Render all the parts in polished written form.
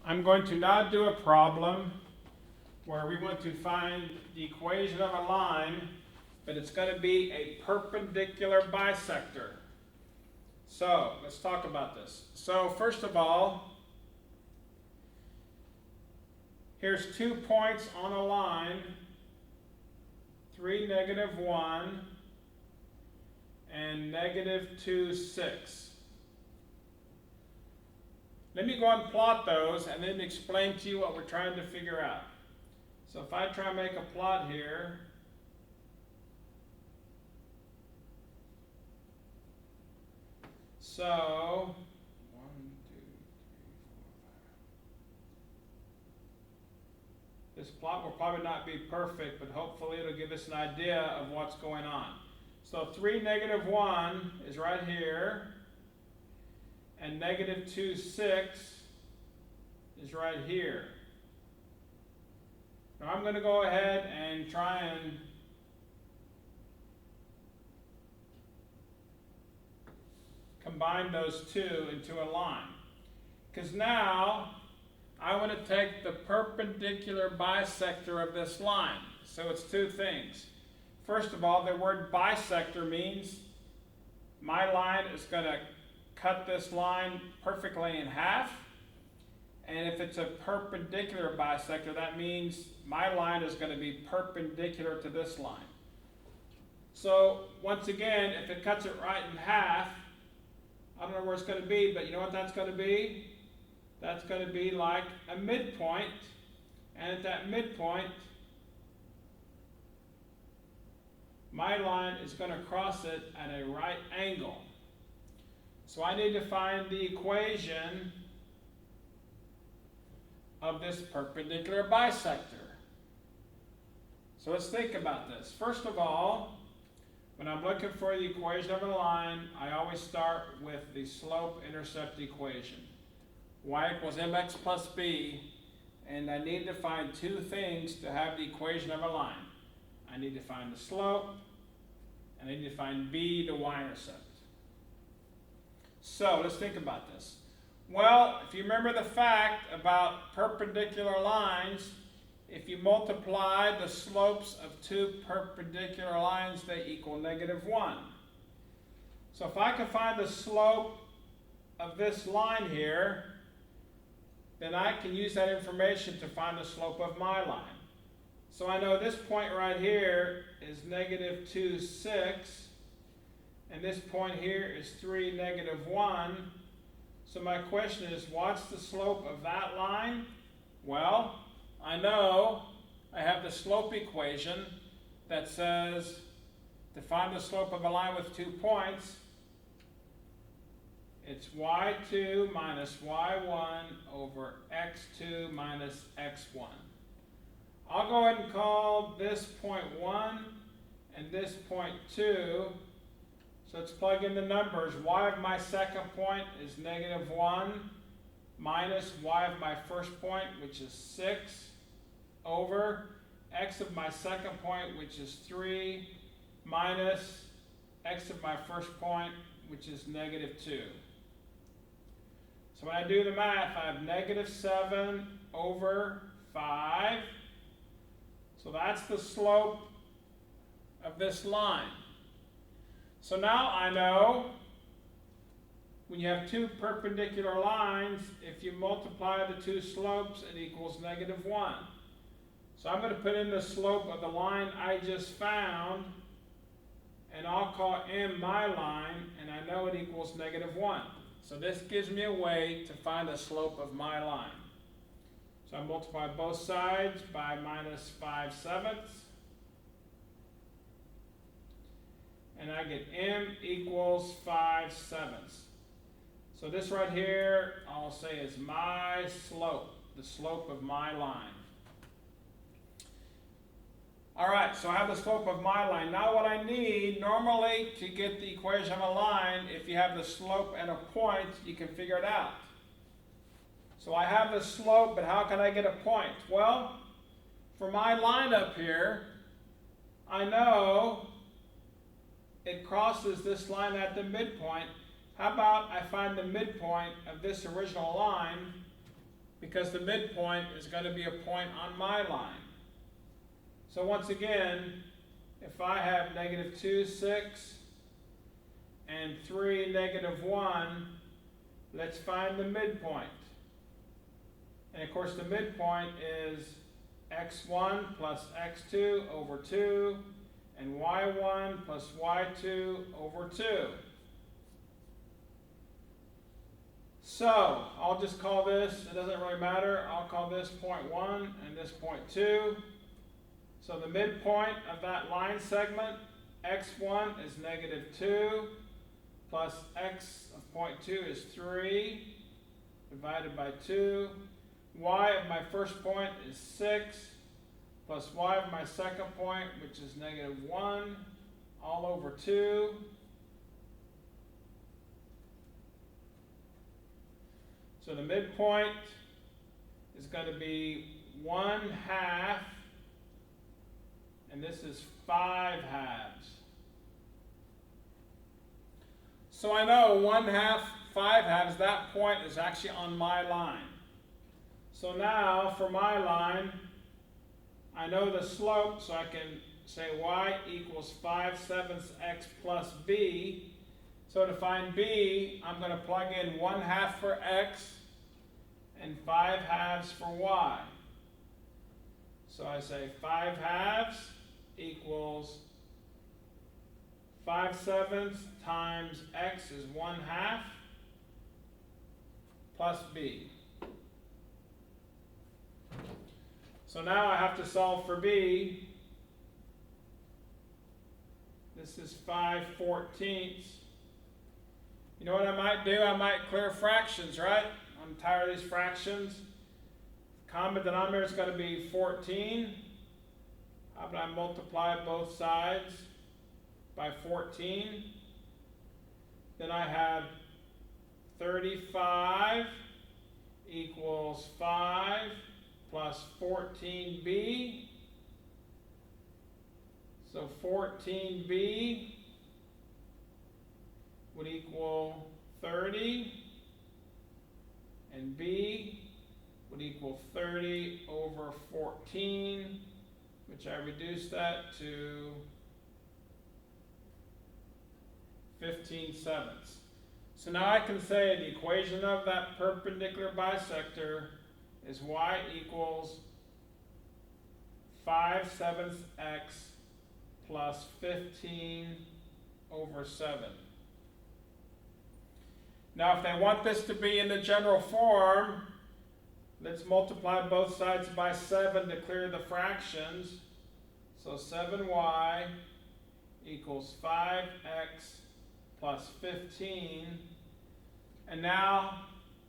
I'm going to now do a problem where we want to find the equation of a line, but it's going to be a perpendicular bisector. So let's talk about this. So first of all, here's 2 points on a line, 3, -1, and -2, 6. Let me go and plot those and then explain to you what we're trying to figure out. So if I try and make a plot here, so 1, 2, 3, 4, 5. This plot will probably not be perfect, but hopefully it'll give us an idea of what's going on. So 3, -1 is right here, and -2, 6 is right here. Now I'm going to go ahead and try and combine those two into a line. Because now I want to take the perpendicular bisector of this line. So it's 2 things. First of all, the word bisector means my line is going to cut this line perfectly in half. And if it's a perpendicular bisector, that means my line is going to be perpendicular to this line. So once again, if it cuts it right in half, I don't know where it's going to be, but you know what that's going to be? That's going to be like a midpoint. And at that midpoint, my line is going to cross it at a right angle. So I need to find the equation of this perpendicular bisector. So let's think about this. First of all, when I'm looking for the equation of a line, I always start with the slope-intercept equation. Y = mx plus b, and I need to find 2 things to have the equation of a line. I need to find the slope, and I need to find b, the y-intercept. So let's think about this. Well, if you remember the fact about perpendicular lines, if you multiply the slopes of 2 perpendicular lines, they equal -1. So if I can find the slope of this line here, then I can use that information to find the slope of my line. So I know this point right here is -2, 6, and this point here is 3, -1. So my question is, what's the slope of that line? Well, I know I have the slope equation that says to find the slope of a line with 2 points, it's y2 minus y1 over x2 minus x1. I'll go ahead and call this point 1 and this point 2. So let's plug in the numbers. Y of my second point is -1 minus y of my first point, which is 6, over x of my second point, which is 3, minus x of my first point, which is -2. So when I do the math, I have -7 over 5. So that's the slope of this line. So now I know when you have 2 perpendicular lines, if you multiply the 2 slopes, it equals -1. So I'm going to put in the slope of the line I just found, and I'll call M my line, and I know it equals -1. So this gives me a way to find the slope of my line. So I multiply both sides by -5/7. And I get M equals 5/7. So this right here, I'll say is my slope, the slope of my line. All right, so I have the slope of my line. Now what I need, normally to get the equation of a line, if you have the slope and a point, you can figure it out. So I have the slope, but how can I get a point? Well, for my line up here, I know it crosses this line at the midpoint. How about I find the midpoint of this original line because the midpoint is going to be a point on my line. So once again, if I have -2, 6, and 3, -1, let's find the midpoint. And of course the midpoint is x1 plus x2 over 2, and y1 plus y2 over 2. So I'll just call this, it doesn't really matter, I'll call this point 1 and this point 2. So the midpoint of that line segment, x1 is -2, plus x of point 2 is 3, divided by 2. Y of my first point is 6, plus y of my second point, which is -1, all over 2. So the midpoint is going to be 1/2, and this is 5/2. So I know 1/2, 5/2, that point is actually on my line. So now for my line, I know the slope, so I can say y equals 5/7 x plus b. So to find b, I'm going to plug in 1/2 for x and 5/2 for y. So I say 5/2 equals 5/7 times x is 1/2 plus b. So now I have to solve for b. This is 5/14. You know what I might do? I might clear fractions, right? I'm tired of these fractions. Common denominator is going to be 14. How about I multiply both sides by 14? Then I have 35 equals 5 plus 14b. So 14b would equal 30, and b would equal 30 over 14, which I reduce that to 15/7. So now I can say the equation of that perpendicular bisector is y equals 5/7 x plus 15/7. Now if they want this to be in the general form, let's multiply both sides by 7 to clear the fractions. So 7y equals 5x plus 15. And now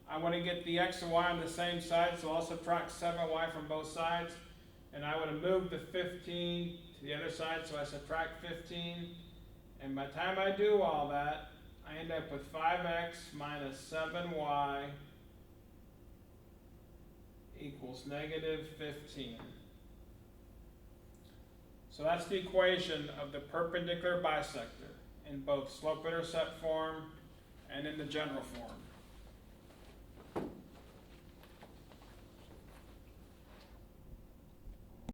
I want to get the x and y on the same side, so I'll subtract 7y from both sides. And I would have moved the 15 to the other side, so I subtract 15. And by the time I do all that, I end up with 5x minus 7y equals -15. So that's the equation of the perpendicular bisector in both slope-intercept form and in the general form.